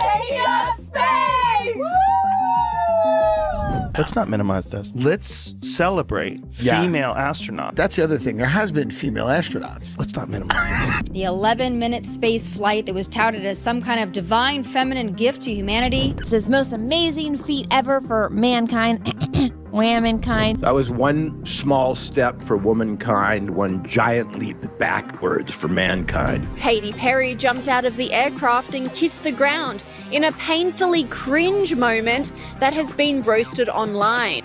taking up space! Woo! Let's not minimize this. Let's celebrate female astronauts. That's the other thing. There has been female astronauts. Let's not minimize this. The 11-minute space flight that was touted as some kind of divine feminine gift to humanity. It's this most amazing feat ever for mankind. Womankind. That was one small step for womankind, one giant leap backwards for mankind. Katy Perry jumped out of the aircraft and kissed the ground in a painfully cringe moment that has been roasted online.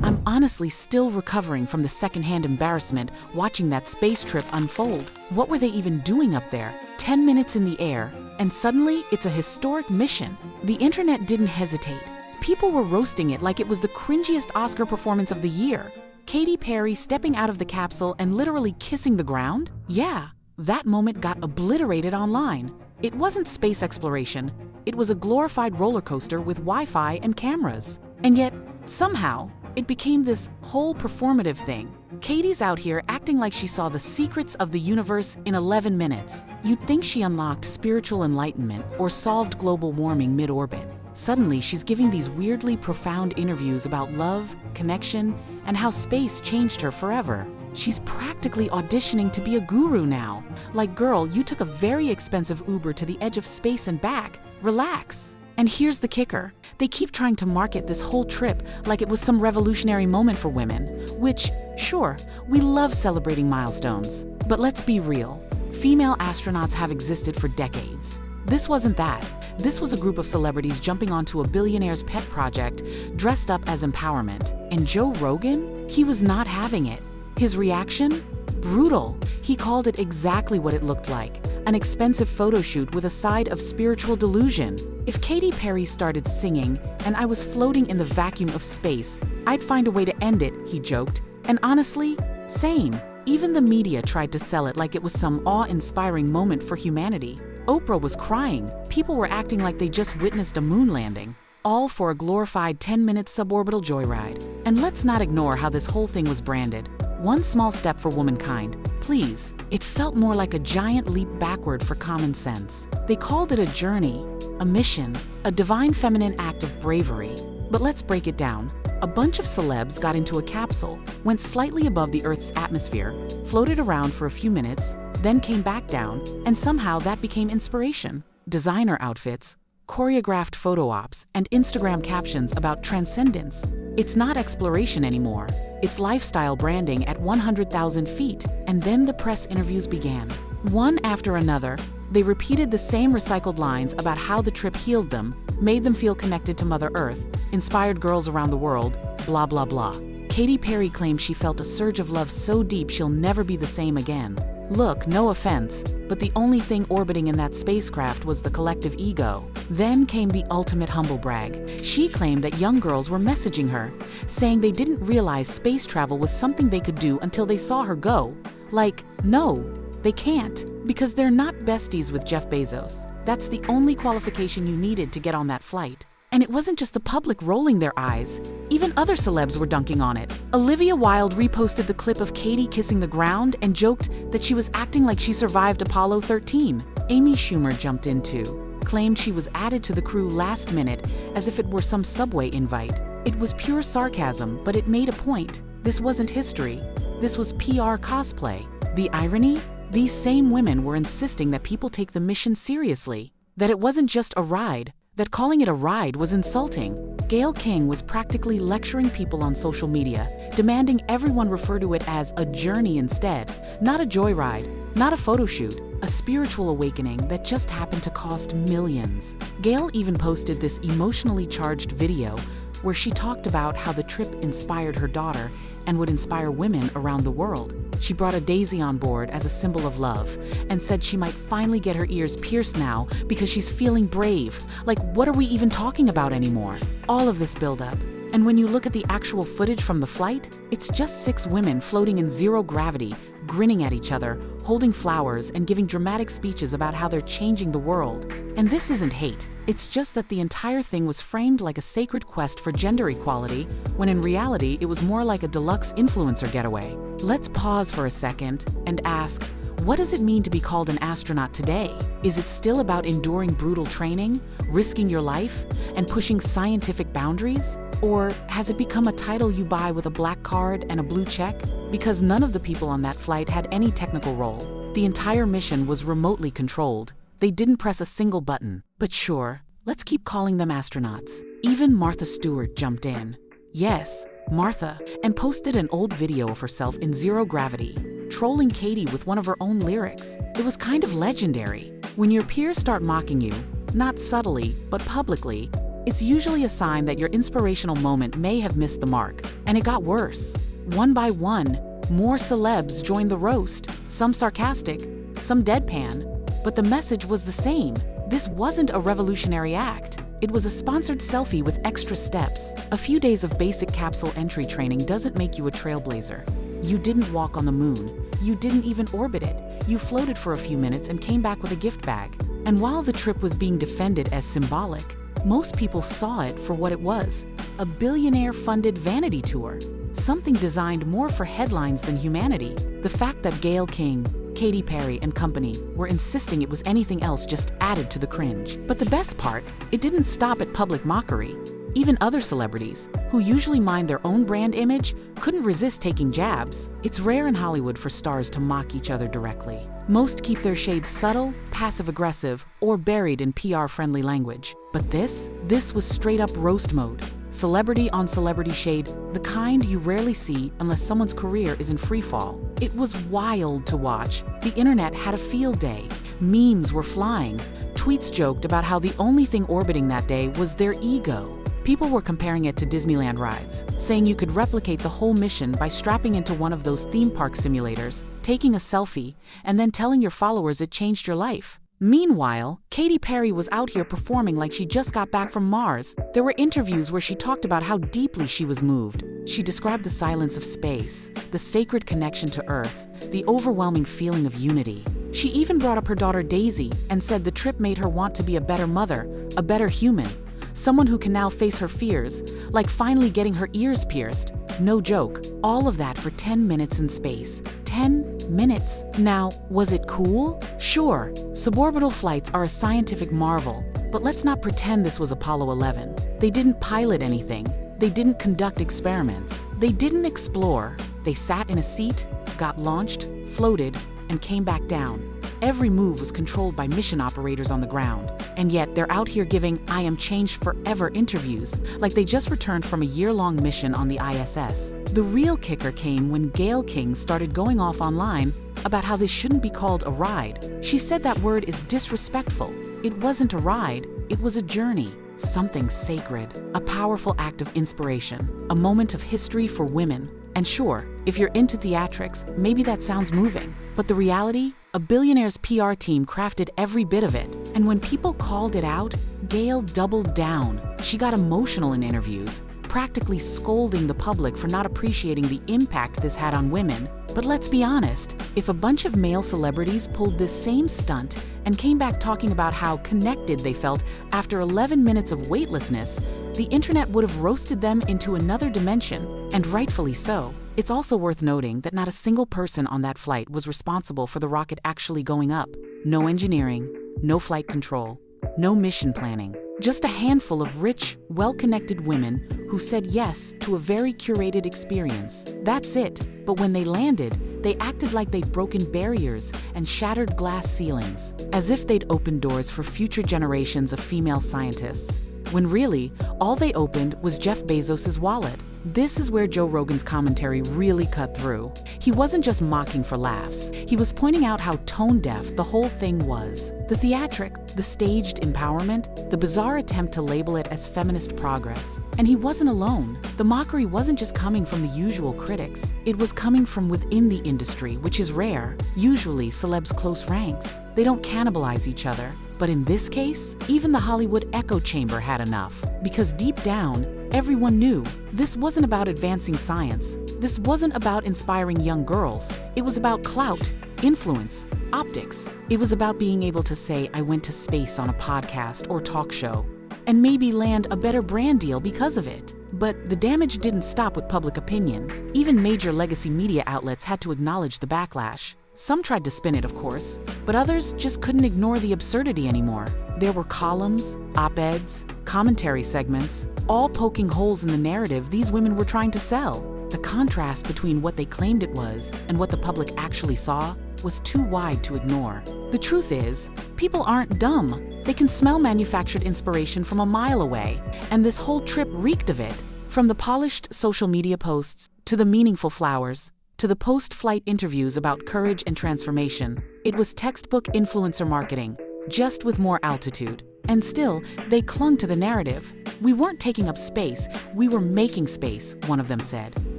I'm honestly still recovering from the secondhand embarrassment watching that space trip unfold. What were they even doing up there? 10 minutes in the air, and suddenly it's a historic mission. The internet didn't hesitate. People were roasting it like it was the cringiest Oscar performance of the year. Katy Perry stepping out of the capsule and literally kissing the ground? Yeah, that moment got obliterated online. It wasn't space exploration. It was a glorified roller coaster with Wi-Fi and cameras. And yet, somehow, it became this whole performative thing. Katy's out here acting like she saw the secrets of the universe in 11 minutes. You'd think she unlocked spiritual enlightenment or solved global warming mid-orbit. Suddenly, she's giving these weirdly profound interviews about love, connection, and how space changed her forever. She's practically auditioning to be a guru now. Like, girl, you took a very expensive Uber to the edge of space and back. Relax. And here's the kicker. They keep trying to market this whole trip like it was some revolutionary moment for women, which, sure, we love celebrating milestones. But let's be real. Female astronauts have existed for decades. This wasn't that. This was a group of celebrities jumping onto a billionaire's pet project, dressed up as empowerment. And Joe Rogan? He was not having it. His reaction? Brutal. He called it exactly what it looked like. An expensive photo shoot with a side of spiritual delusion. If Katy Perry started singing and I was floating in the vacuum of space, I'd find a way to end it, he joked. And honestly, sane. Even the media tried to sell it like it was some awe-inspiring moment for humanity. Oprah was crying. People were acting like they just witnessed a moon landing. All for a glorified 10-minute suborbital joyride. And let's not ignore how this whole thing was branded. One small step for womankind. Please, it felt more like a giant leap backward for common sense. They called it a journey, a mission, a divine feminine act of bravery. But let's break it down. A bunch of celebs got into a capsule, went slightly above the Earth's atmosphere, floated around for a few minutes, then came back down, and somehow that became inspiration. Designer outfits, choreographed photo ops, and Instagram captions about transcendence. It's not exploration anymore. It's lifestyle branding at 100,000 feet. And then the press interviews began. One after another, they repeated the same recycled lines about how the trip healed them, made them feel connected to Mother Earth, inspired girls around the world, blah, blah, blah. Katy Perry claimed she felt a surge of love so deep she'll never be the same again. Look, no offense, but the only thing orbiting in that spacecraft was the collective ego. Then came the ultimate humble brag. She claimed that young girls were messaging her, saying they didn't realize space travel was something they could do until they saw her go. Like, no, they can't, because they're not besties with Jeff Bezos. That's the only qualification you needed to get on that flight. And it wasn't just the public rolling their eyes. Even other celebs were dunking on it. Olivia Wilde reposted the clip of Katy kissing the ground and joked that she was acting like she survived Apollo 13. Amy Schumer jumped in too, claimed she was added to the crew last minute as if it were some subway invite. It was pure sarcasm, but it made a point. This wasn't history. This was PR cosplay. The irony? These same women were insisting that people take the mission seriously, that it wasn't just a ride, that calling it a ride was insulting. Gayle King was practically lecturing people on social media, demanding everyone refer to it as a journey instead, not a joyride, not a photo shoot, a spiritual awakening that just happened to cost millions. Gayle even posted this emotionally charged video where she talked about how the trip inspired her daughter and would inspire women around the world. She brought a daisy on board as a symbol of love and said she might finally get her ears pierced now because she's feeling brave. Like, what are we even talking about anymore? All of this buildup. And when you look at the actual footage from the flight, it's just 6 women floating in zero gravity, grinning at each other, holding flowers, and giving dramatic speeches about how they're changing the world. And this isn't hate. It's just that the entire thing was framed like a sacred quest for gender equality, when in reality it was more like a deluxe influencer getaway. Let's pause for a second and ask, What does it mean to be called an astronaut today? Is it still about enduring brutal training, risking your life, and pushing scientific boundaries? Or has it become a title you buy with a black card and a blue check? Because none of the people on that flight had any technical role. The entire mission was remotely controlled. They didn't press a single button. But sure, let's keep calling them astronauts. Even Martha Stewart jumped in. Yes, Martha, and posted an old video of herself in zero gravity, trolling Katy with one of her own lyrics. It was kind of legendary. When your peers start mocking you, not subtly, but publicly, it's usually a sign that your inspirational moment may have missed the mark. And it got worse. One by one, more celebs joined the roast, some sarcastic, some deadpan, but the message was the same. This wasn't a revolutionary act. It was a sponsored selfie with extra steps. A few days of basic capsule entry training doesn't make you a trailblazer. You didn't walk on the moon. You didn't even orbit it. You floated for a few minutes and came back with a gift bag. And while the trip was being defended as symbolic, most people saw it for what it was, a billionaire-funded vanity tour. Something designed more for headlines than humanity. The fact that Gayle King, Katy Perry, and company were insisting it was anything else just added to the cringe. But the best part, it didn't stop at public mockery. Even other celebrities, who usually mind their own brand image, couldn't resist taking jabs. It's rare in Hollywood for stars to mock each other directly. Most keep their shades subtle, passive-aggressive, or buried in PR-friendly language. But this was straight-up roast mode. Celebrity on celebrity shade, the kind you rarely see unless someone's career is in freefall. It was wild to watch. The internet had a field day. Memes were flying. Tweets joked about how the only thing orbiting that day was their ego. People were comparing it to Disneyland rides, saying you could replicate the whole mission by strapping into one of those theme park simulators, taking a selfie, and then telling your followers it changed your life. Meanwhile, Katy Perry was out here performing like she just got back from Mars. There were interviews where she talked about how deeply she was moved. She described the silence of space, the sacred connection to Earth, the overwhelming feeling of unity. She even brought up her daughter Daisy and said the trip made her want to be a better mother, a better human. Someone who can now face her fears, like finally getting her ears pierced. No joke, all of that for 10 minutes in space. 10 minutes. Now, was it cool? Sure, suborbital flights are a scientific marvel, but let's not pretend this was Apollo 11. They didn't pilot anything. They didn't conduct experiments. They didn't explore. They sat in a seat, got launched, floated, and came back down. Every move was controlled by mission operators on the ground. And yet they're out here giving I am changed forever interviews, like they just returned from a year-long mission on the ISS. The real kicker came when Gayle King started going off online about how this shouldn't be called a ride. She said that word is disrespectful. It wasn't a ride, it was a journey. Something sacred, a powerful act of inspiration, a moment of history for women. And sure, if you're into theatrics, maybe that sounds moving. But the reality? A billionaire's PR team crafted every bit of it. And when people called it out, Gayle doubled down. She got emotional in interviews, practically scolding the public for not appreciating the impact this had on women. But let's be honest, if a bunch of male celebrities pulled this same stunt and came back talking about how connected they felt after 11 minutes of weightlessness, the internet would have roasted them into another dimension, and rightfully so. It's also worth noting that not a single person on that flight was responsible for the rocket actually going up. No engineering, no flight control, no mission planning. Just a handful of rich, well-connected women who said yes to a very curated experience. That's it. But when they landed, they acted like they'd broken barriers and shattered glass ceilings, as if they'd opened doors for future generations of female scientists. When really, all they opened was Jeff Bezos's wallet. This is where Joe Rogan's commentary really cut through. He wasn't just mocking for laughs. He was pointing out how tone-deaf the whole thing was. The theatrics, the staged empowerment, the bizarre attempt to label it as feminist progress. And he wasn't alone. The mockery wasn't just coming from the usual critics. It was coming from within the industry, which is rare. Usually, celebs' close ranks. They don't cannibalize each other. But in this case, even the Hollywood echo chamber had enough. Because deep down, everyone knew this wasn't about advancing science. This wasn't about inspiring young girls. It was about clout, influence, optics. It was about being able to say, I went to space on a podcast or talk show, and maybe land a better brand deal because of it. But the damage didn't stop with public opinion. Even major legacy media outlets had to acknowledge the backlash. Some tried to spin it, of course, but others just couldn't ignore the absurdity anymore. There were columns, op-eds, commentary segments, all poking holes in the narrative these women were trying to sell. The contrast between what they claimed it was and what the public actually saw was too wide to ignore. The truth is, people aren't dumb. They can smell manufactured inspiration from a mile away, and this whole trip reeked of it. From the polished social media posts, to the meaningful flowers, to the post-flight interviews about courage and transformation, it was textbook influencer marketing, just with more altitude. And still, they clung to the narrative. "We weren't taking up space, we were making space," one of them said.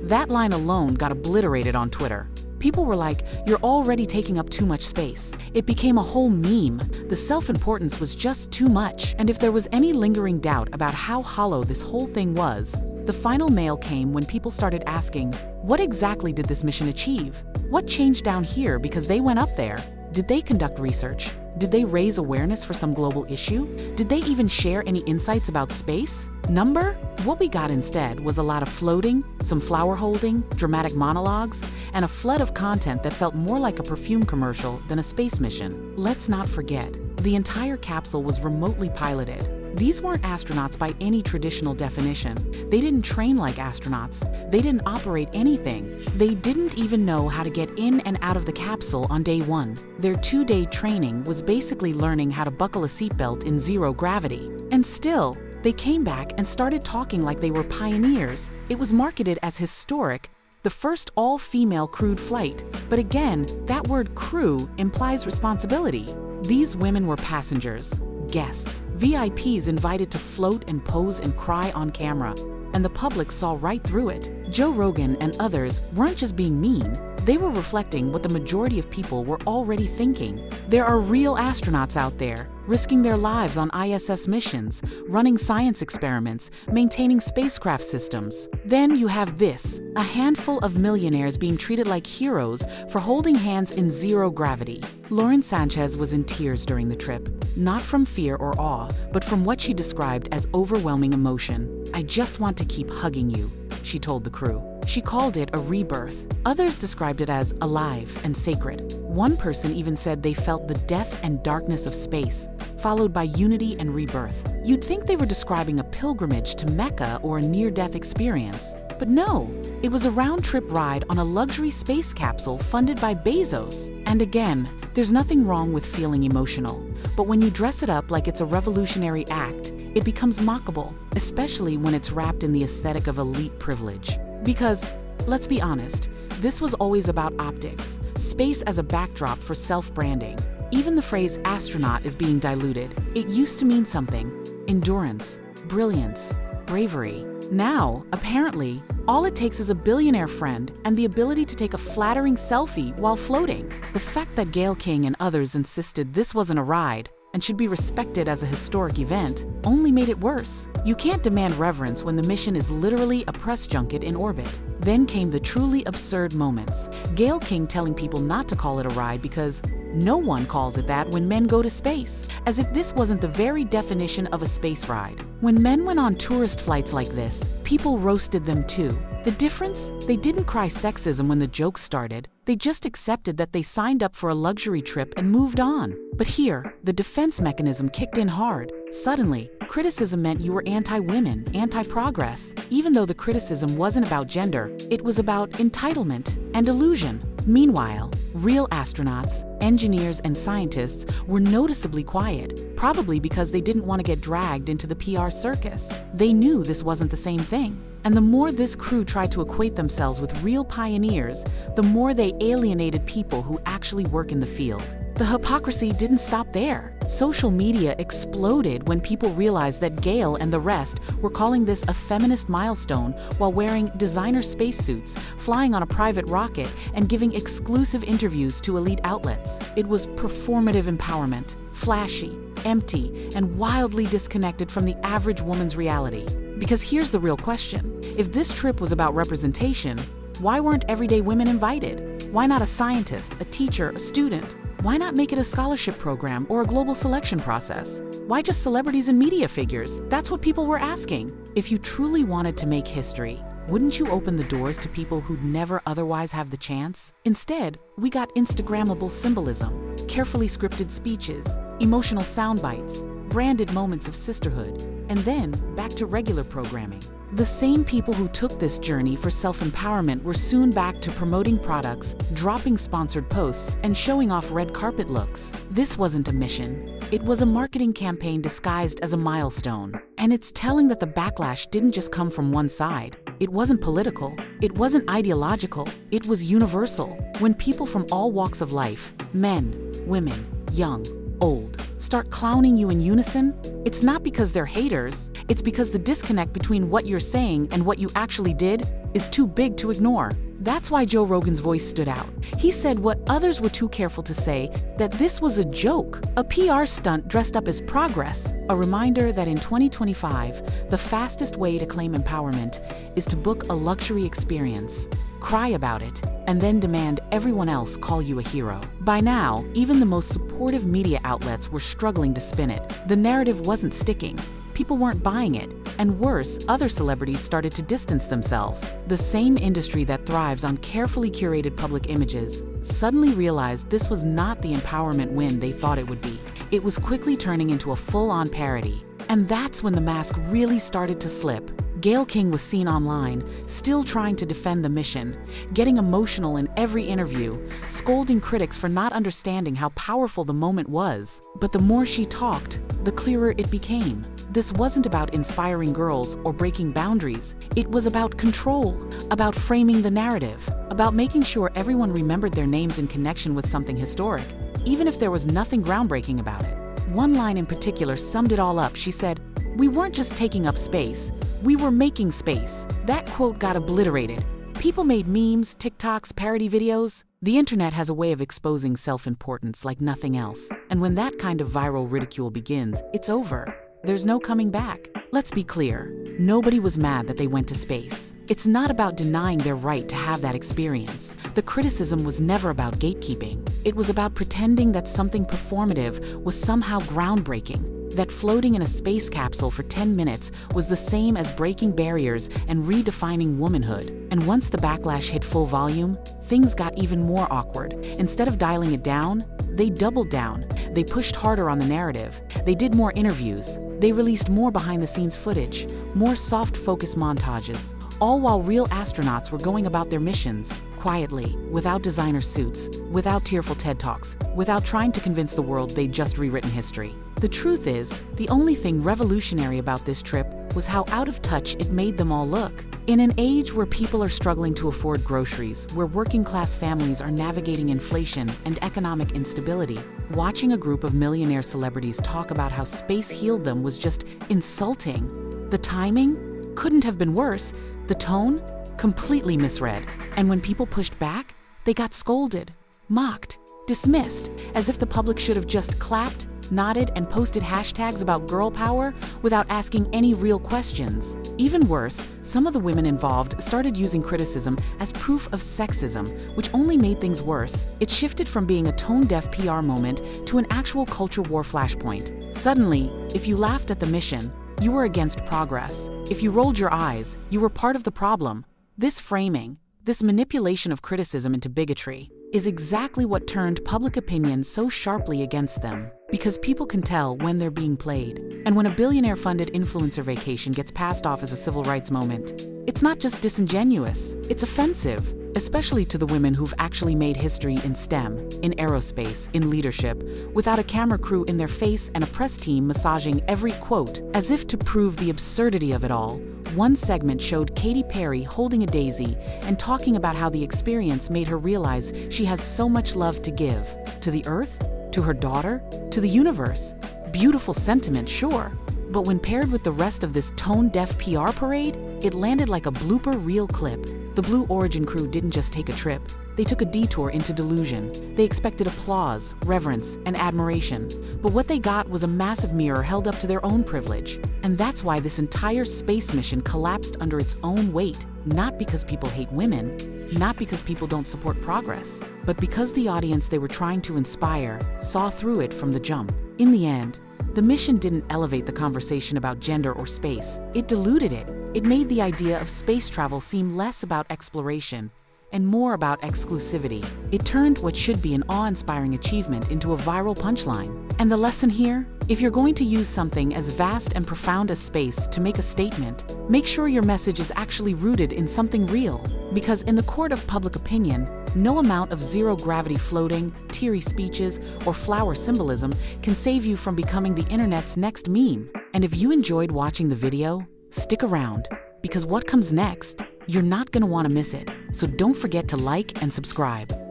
That line alone got obliterated on Twitter. People were like, "You're already taking up too much space." It became a whole meme. The self-importance was just too much. And if there was any lingering doubt about how hollow this whole thing was, the final nail came when people started asking, what exactly did this mission achieve? What changed down here because they went up there? Did they conduct research? Did they raise awareness for some global issue? Did they even share any insights about space? Number? What we got instead was a lot of floating, some flower holding, dramatic monologues, and a flood of content that felt more like a perfume commercial than a space mission. Let's not forget, the entire capsule was remotely piloted. These weren't astronauts by any traditional definition. They didn't train like astronauts. They didn't operate anything. They didn't even know how to get in and out of the capsule on day one. Their 2-day training was basically learning how to buckle a seatbelt in zero gravity. And still, they came back and started talking like they were pioneers. It was marketed as historic, the first all-female crewed flight. But again, that word crew implies responsibility. These women were passengers, guests, VIPs invited to float and pose and cry on camera, and the public saw right through it. Joe Rogan and others weren't just being mean, they were reflecting what the majority of people were already thinking. There are real astronauts out there, risking their lives on ISS missions, running science experiments, maintaining spacecraft systems. Then you have this, a handful of millionaires being treated like heroes for holding hands in zero gravity. Lauren Sanchez was in tears during the trip, not from fear or awe, but from what she described as overwhelming emotion. "I just want to keep hugging you," she told the crew. She called it a rebirth. Others described it as alive and sacred. One person even said they felt the death and darkness of space, followed by unity and rebirth. You'd think they were describing a pilgrimage to Mecca or a near-death experience. But no, it was a round-trip ride on a luxury space capsule funded by Bezos. And again, there's nothing wrong with feeling emotional. But when you dress it up like it's a revolutionary act, it becomes mockable, especially when it's wrapped in the aesthetic of elite privilege. Because, let's be honest, this was always about optics, space as a backdrop for self-branding. Even the phrase astronaut is being diluted. It used to mean something: endurance, brilliance, bravery. Now, apparently, all it takes is a billionaire friend and the ability to take a flattering selfie while floating. The fact that Gayle King and others insisted this wasn't a ride and should be respected as a historic event only made it worse. You can't demand reverence when the mission is literally a press junket in orbit. Then came the truly absurd moments. Gayle King telling people not to call it a ride because no one calls it that when men go to space, as if this wasn't the very definition of a space ride. When men went on tourist flights like this, people roasted them too. The difference? They didn't cry sexism when the jokes started. They just accepted that they signed up for a luxury trip and moved on. But here, the defense mechanism kicked in hard. Suddenly, criticism meant you were anti-women, anti-progress. Even though the criticism wasn't about gender, it was about entitlement and illusion. Meanwhile, real astronauts, engineers, and scientists were noticeably quiet, probably because they didn't want to get dragged into the PR circus. They knew this wasn't the same thing. And the more this crew tried to equate themselves with real pioneers, the more they alienated people who actually work in the field. The hypocrisy didn't stop there. Social media exploded when people realized that Gayle and the rest were calling this a feminist milestone while wearing designer spacesuits, flying on a private rocket, and giving exclusive interviews to elite outlets. It was performative empowerment, flashy, empty, and wildly disconnected from the average woman's reality. Because here's the real question. If this trip was about representation, why weren't everyday women invited? Why not a scientist, a teacher, a student? Why not make it a scholarship program or a global selection process? Why just celebrities and media figures? That's what people were asking. If you truly wanted to make history, wouldn't you open the doors to people who'd never otherwise have the chance? Instead, we got Instagrammable symbolism, carefully scripted speeches, emotional sound bites, branded moments of sisterhood, and then back to regular programming. The same people who took this journey for self-empowerment were soon back to promoting products, dropping sponsored posts, and showing off red carpet looks. This wasn't a mission. It was a marketing campaign disguised as a milestone. And it's telling that the backlash didn't just come from one side. It wasn't political. It wasn't ideological. It was universal. When people from all walks of life, men, women, young, old, start clowning you in unison, it's not because they're haters, it's because the disconnect between what you're saying and what you actually did is too big to ignore. That's why Joe Rogan's voice stood out. He said what others were too careful to say, that this was a joke, a PR stunt dressed up as progress, a reminder that in 2025, the fastest way to claim empowerment is to book a luxury experience, cry about it, and then demand everyone else call you a hero. By now, even the most supportive media outlets were struggling to spin it. The narrative wasn't sticking. People weren't buying it. And worse, other celebrities started to distance themselves. The same industry that thrives on carefully curated public images suddenly realized this was not the empowerment win they thought it would be. It was quickly turning into a full-on parody. And that's when the mask really started to slip. Gayle King was seen online, still trying to defend the mission, getting emotional in every interview, scolding critics for not understanding how powerful the moment was. But the more she talked, the clearer it became. This wasn't about inspiring girls or breaking boundaries. It was about control, about framing the narrative, about making sure everyone remembered their names in connection with something historic, even if there was nothing groundbreaking about it. One line in particular summed it all up. She said, "We weren't just taking up space, we were making space." That quote got obliterated. People made memes, TikToks, parody videos. The internet has a way of exposing self-importance like nothing else. And when that kind of viral ridicule begins, it's over. There's no coming back. Let's be clear, nobody was mad that they went to space. It's not about denying their right to have that experience. The criticism was never about gatekeeping. It was about pretending that something performative was somehow groundbreaking, that floating in a space capsule for 10 minutes was the same as breaking barriers and redefining womanhood. And once the backlash hit full volume, things got even more awkward. Instead of dialing it down, they doubled down. They pushed harder on the narrative. They did more interviews. They released more behind-the-scenes footage, more soft-focus montages, all while real astronauts were going about their missions, quietly, without designer suits, without tearful TED Talks, without trying to convince the world they'd just rewritten history. The truth is, the only thing revolutionary about this trip was how out of touch it made them all look. In an age where people are struggling to afford groceries, where working-class families are navigating inflation and economic instability, watching a group of millionaire celebrities talk about how space healed them was just insulting. The timing couldn't have been worse. The tone, completely misread. And when people pushed back, they got scolded, mocked, dismissed, as if the public should have just clapped, nodded, and posted hashtags about girl power without asking any real questions. Even worse, some of the women involved started using criticism as proof of sexism, which only made things worse. It shifted from being a tone-deaf PR moment to an actual culture war flashpoint. Suddenly, if you laughed at the mission, you were against progress. If you rolled your eyes, you were part of the problem. This framing, this manipulation of criticism into bigotry, is exactly what turned public opinion so sharply against them. Because people can tell when they're being played. And when a billionaire-funded influencer vacation gets passed off as a civil rights moment, it's not just disingenuous, it's offensive, especially to the women who've actually made history in STEM, in aerospace, in leadership, without a camera crew in their face and a press team massaging every quote. As if to prove the absurdity of it all, one segment showed Katy Perry holding a daisy and talking about how the experience made her realize she has so much love to give. To the earth? To her daughter? To the universe? Beautiful sentiment, sure. But when paired with the rest of this tone-deaf PR parade, it landed like a blooper reel clip. The Blue Origin crew didn't just take a trip. They took a detour into delusion. They expected applause, reverence, and admiration. But what they got was a massive mirror held up to their own privilege. And that's why this entire space mission collapsed under its own weight. Not because people hate women, not because people don't support progress, but because the audience they were trying to inspire saw through it from the jump. In the end, the mission didn't elevate the conversation about gender or space. It diluted it. It made the idea of space travel seem less about exploration and more about exclusivity. It turned what should be an awe-inspiring achievement into a viral punchline. And the lesson here? If you're going to use something as vast and profound as space to make a statement, make sure your message is actually rooted in something real. Because in the court of public opinion, no amount of zero-gravity floating, teary speeches, or flower symbolism can save you from becoming the internet's next meme. And if you enjoyed watching the video, stick around, because what comes next, you're not going to want to miss it. So don't forget to like and subscribe.